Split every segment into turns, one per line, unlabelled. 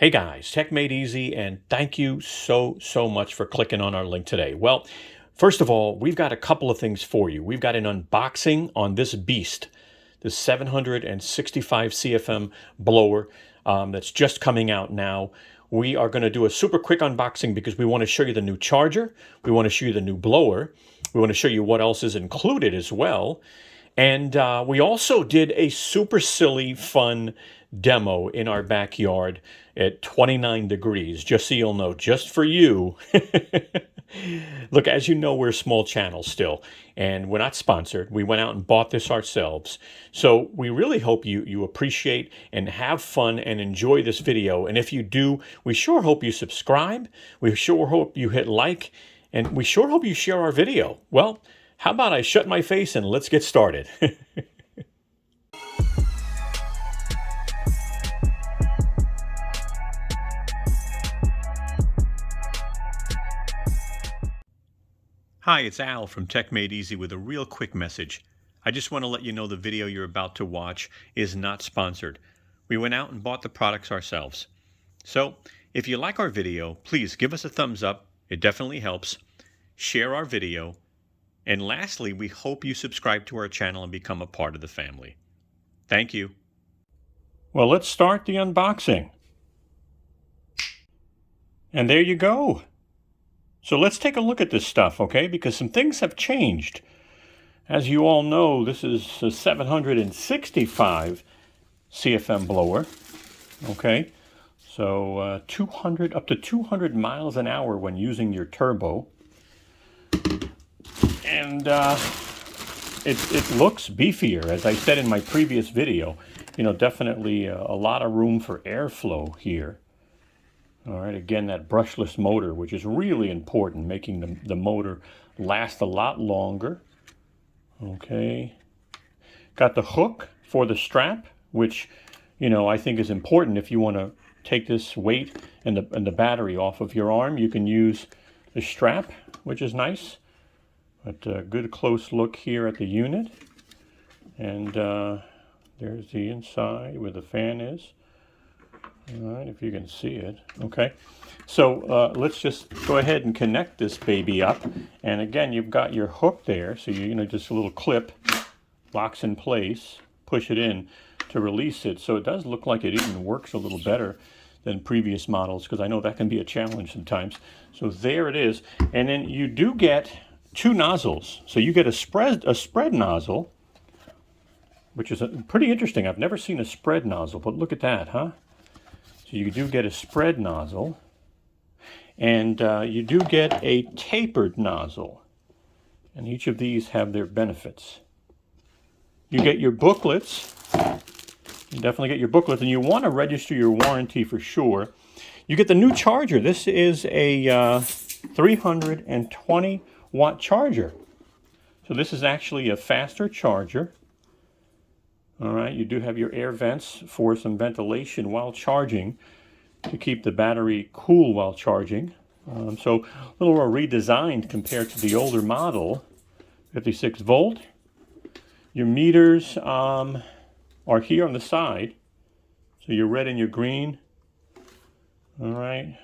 Hey guys, Tech Made Easy, and thank you so much for clicking on our link today. Well, first of all, we've got a couple of things for you. We've got an unboxing on this beast, the 765 CFM blower that's just coming out now. We are going to do a super quick unboxing because we want to show you the new charger. We want to show you the new blower. We want to show you what else is included as well. And we also did a super silly, fun demo in our backyard at 29 degrees, just so you'll know, just for you. Look, as you know, we're a small channel still, and we're not sponsored. We went out and bought this ourselves. So we really hope you appreciate and have fun and enjoy this video. And if you do, we sure hope you subscribe. We sure hope you hit like, and we sure hope you share our video. Well, how about I shut my face and let's get started. Hi, it's Al from Tech Made Easy with a real quick message. I just want to let you know the video you're about to watch is not sponsored. We went out and bought the products ourselves. So, if you like our video, please give us a thumbs up. It definitely helps. Share our video. And lastly, we hope you subscribe to our channel and become a part of the family. Thank you. Well, let's start the unboxing. And there you go. So let's take a look at this stuff, okay? Because some things have changed. As you all know, this is a 765 CFM blower, okay? So 200 up to 200 miles an hour when using your turbo. And it looks beefier, as I said in my previous video. You know, definitely a lot of room for airflow here. All right, again, that brushless motor, which is really important, making the motor last a lot longer. Okay. Got the hook for the strap, which, you know, I think is important if you want to take this weight and the battery off of your arm. You can use the strap, which is nice. But a good close look here at the unit. And there's the inside where the fan is. All right, if you can see it. Okay, so let's just go ahead and connect this baby up. And again, you've got your hook there. So you know, just a little clip, locks in place, push it in to release it. So it does look like it even works a little better than previous models, because I know that can be a challenge sometimes. So there it is. And then you do get two nozzles. So you get a spread nozzle, which is pretty interesting. I've never seen a spread nozzle, but look at that, huh? So you do get a spread nozzle, and you do get a tapered nozzle. And each of these have their benefits. You get your booklets. You definitely get your booklets, and you want to register your warranty for sure. You get the new charger. This is a 320 watt charger. So this is actually a faster charger. All right, you do have your air vents for some ventilation while charging to keep the battery cool while charging. So a little more redesigned compared to the older model. 56 volt. Your meters are here on the side. So your red and your green. All right,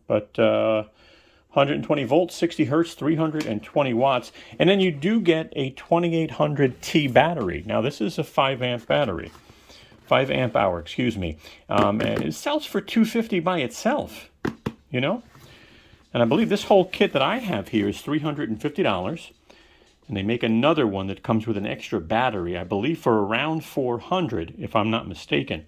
but 120 volts, 60 hertz, 320 watts. And then you do get a 2800T battery. Now, this is a 5 amp battery. 5 amp hour, excuse me. And it sells for $250 by itself, you know? And I believe this whole kit that I have here is $350. And they make another one that comes with an extra battery, I believe for around $400, if I'm not mistaken.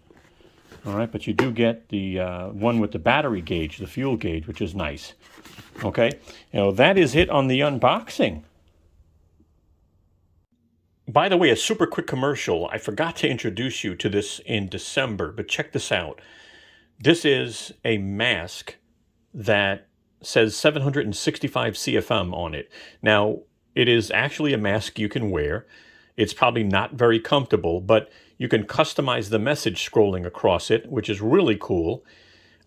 All right, but you do get the one with the battery gauge, the fuel gauge, which is nice. Okay, you know, that is it on the unboxing. By the way, a super quick commercial. I forgot to introduce you to this in December, but check this out. This is a mask that says 765 CFM on it. Now, it is actually a mask you can wear. It's probably not very comfortable, but you can customize the message scrolling across it, which is really cool.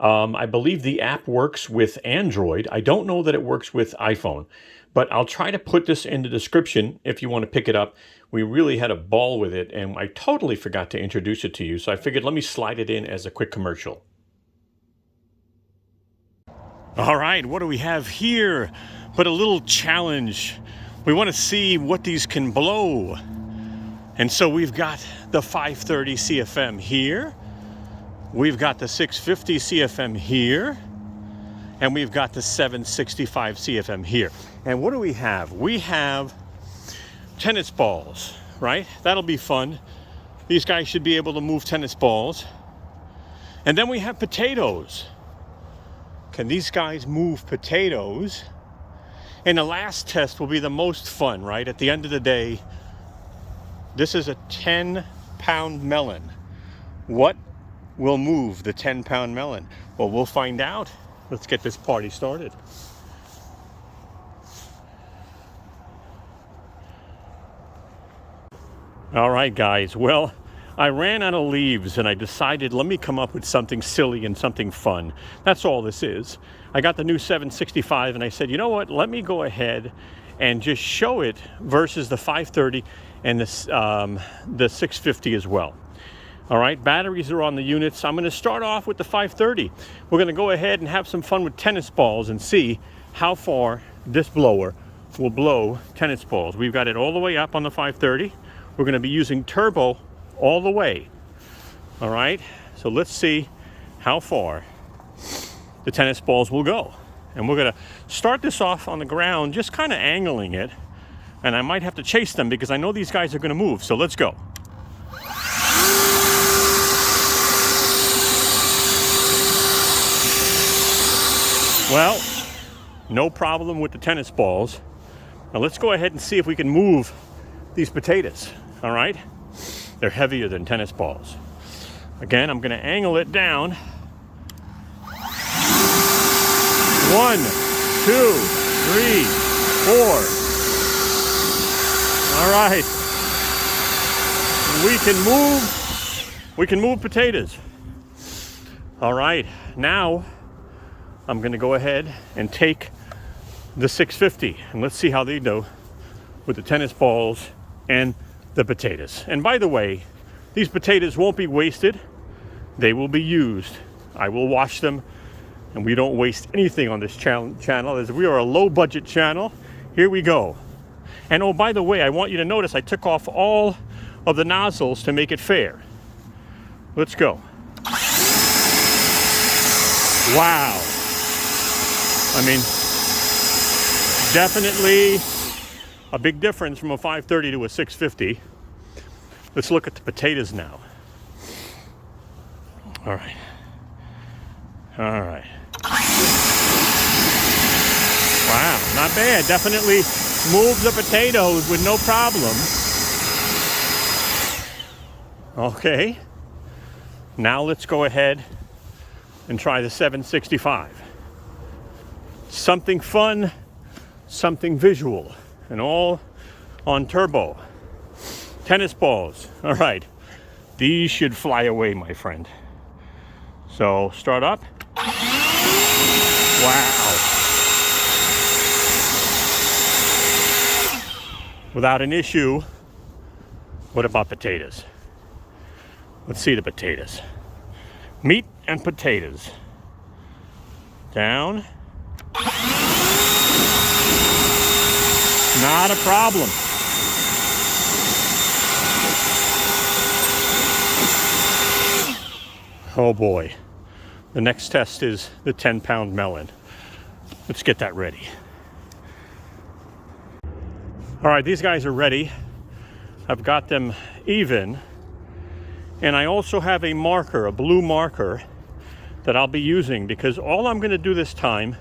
I believe the app works with Android. I don't know that it works with iPhone, but I'll try to put this in the description if you want to pick it up. We really had a ball with it, and I totally forgot to introduce it to you, so I figured let me slide it in as a quick commercial. All right, what do we have here but a little challenge? We want to see what these can blow. And so we've got the 530 CFM here. We've got the 650 CFM here. And we've got the 765 CFM here. And what do we have? We have tennis balls, right? That'll be fun. These guys should be able to move tennis balls. And then we have potatoes. Can these guys move potatoes? And the last test will be the most fun, right? At the end of the day, this is a 10-pound melon. What will move the 10-pound melon? Well, we'll find out. Let's get this party started. All right, guys. Well, I ran out of leaves and I decided, let me come up with something silly and something fun. That's all this is. I got the new 765 and I said, you know what? Let me go ahead and just show it versus the 530 and the 650 as well. All right, batteries are on the units. I'm going to start off with the 530. We're going to go ahead and have some fun with tennis balls and see how far this blower will blow tennis balls. We've got it all the way up on the 530. We're going to be using turbo all the way. All right, so let's see how far the tennis balls will go. And we're going to start this off on the ground, just kind of angling it. And I might have to chase them because I know these guys are going to move. So let's go. Well, no problem with the tennis balls. Now let's go ahead and see if we can move these potatoes, all right? They're heavier than tennis balls. Again, I'm gonna angle it down. 1, 2, 3, 4. All right. We can move potatoes. All right, now I'm going to go ahead and take the 650 and let's see how they do with the tennis balls and the potatoes. And by the way, these potatoes won't be wasted. They will be used. I will wash them, and we don't waste anything on this channel as we are a low budget channel. Here we go. And oh, by the way, I want you to notice I took off all of the nozzles to make it fair. Let's go. Wow. I mean, definitely a big difference from a 530 to a 650. Let's look at the potatoes now. All right. All right. Wow, not bad. Definitely moves the potatoes with no problem. Okay. Now let's go ahead and try the 765. Something fun, something visual, and all on turbo. Tennis balls. All right. These should fly away, my friend. So start up. Wow. Without an issue. What about potatoes? Let's see the potatoes. Meat and potatoes. Down. Not a problem. Oh boy. The next test is the 10-pound melon. Let's get that ready. All right, these guys are ready. I've got them even. And I also have a marker, a blue marker, that I'll be using because all I'm going to do this time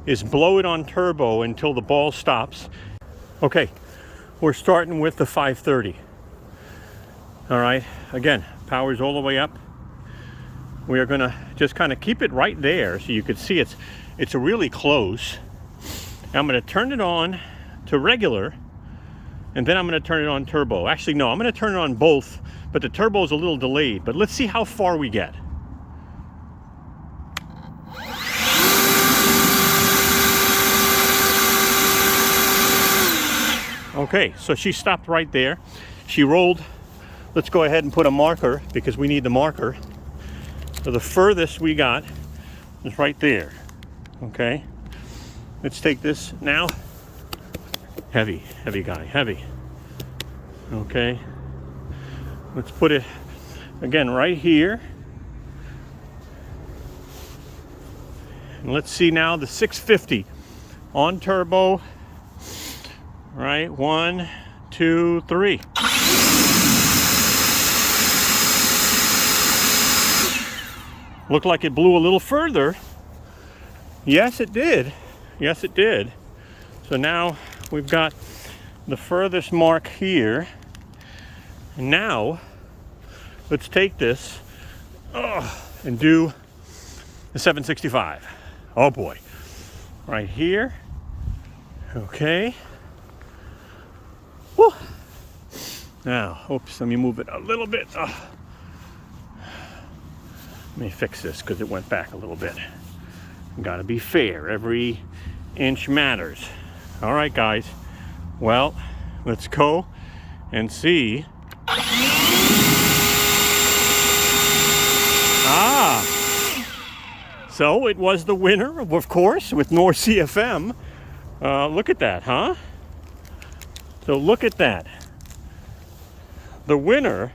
is blow it on turbo until the ball stops. Okay, we're starting with the 530. All right, again, power's all the way up. We are gonna just kind of keep it right there so you can see it's really close. I'm gonna turn it on to regular, and then I'm gonna turn it on turbo. Actually, no, I'm gonna turn it on both, but the turbo is a little delayed. But let's see how far we get. Okay, so she stopped right there. She rolled. Let's go ahead and put a marker because we need the marker. So the furthest we got is right there. Okay, let's take this now. Heavy guy, heavy. Okay, let's put it again right here. And let's see now the 650 on turbo. Right, 1, 2, 3. Looked like it blew a little further. Yes, it did. Yes, it did. So now we've got the furthest mark here. And now let's take this and do the 765. Oh boy. Right here. Okay. Woo. Now, oops, let me move it a little bit. Let me fix this because it went back a little bit. Gotta be fair. Every inch matters. All right, guys. Well, let's go and see. So it was the winner, of course, with North CFM. Look at that, huh? So look at that. The winner,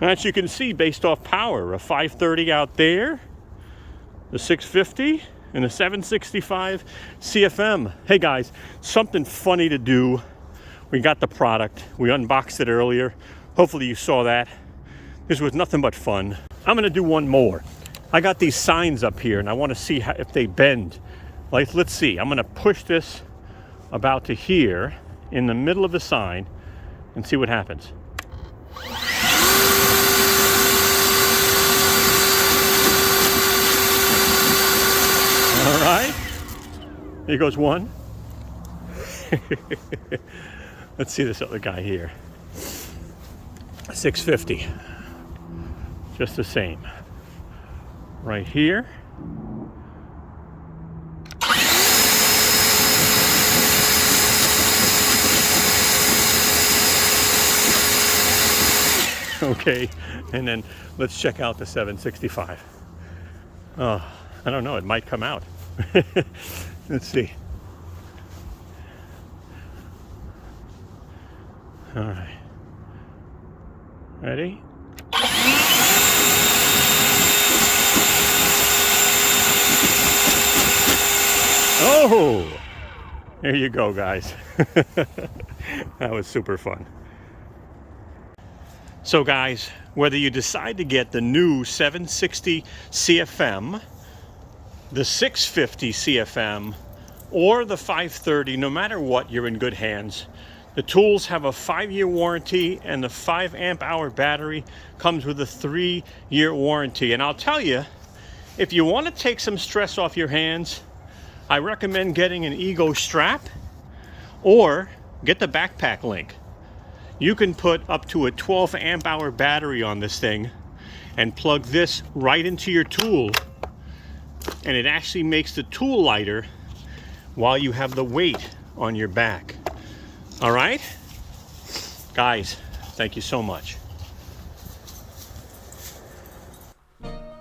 as you can see, based off power, a 530 out there, the 650, and the 765 CFM. Hey guys, something funny to do. We got the product. We unboxed it earlier. Hopefully you saw that. This was nothing but fun. I'm gonna do one more. I got these signs up here and I want to see if they bend. Like, let's see. I'm going to push this about to here in the middle of the sign and see what happens. All right. Here goes one. Let's see this other guy here. 650. Just the same. Right here. Okay, and then let's check out the 765. I don't know, it might come out. Let's see. All right. Ready? Oh, there you go, guys. That was super fun. So guys, whether you decide to get the new 760 CFM, the 650 CFM, or the 530, no matter what, you're in good hands. The tools have a 5-year warranty, and the 5 amp hour battery comes with a 3-year warranty. And I'll tell you, if you want to take some stress off your hands, I recommend getting an Ego strap or get the backpack link. You can put up to a 12 amp hour battery on this thing and plug this right into your tool, and it actually makes the tool lighter while you have the weight on your back. All right? Guys, thank you so much.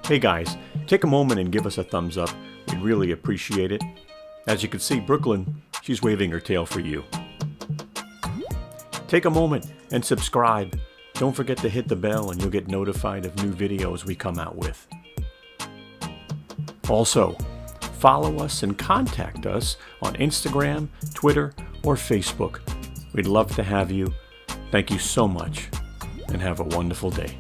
Hey guys, take a moment and give us a thumbs up. We'd really appreciate it. As you can see, Brooklyn, she's waving her tail for you. Take a moment and subscribe. Don't forget to hit the bell and you'll get notified of new videos we come out with. Also, follow us and contact us on Instagram, Twitter, or Facebook. We'd love to have you. Thank you so much and have a wonderful day.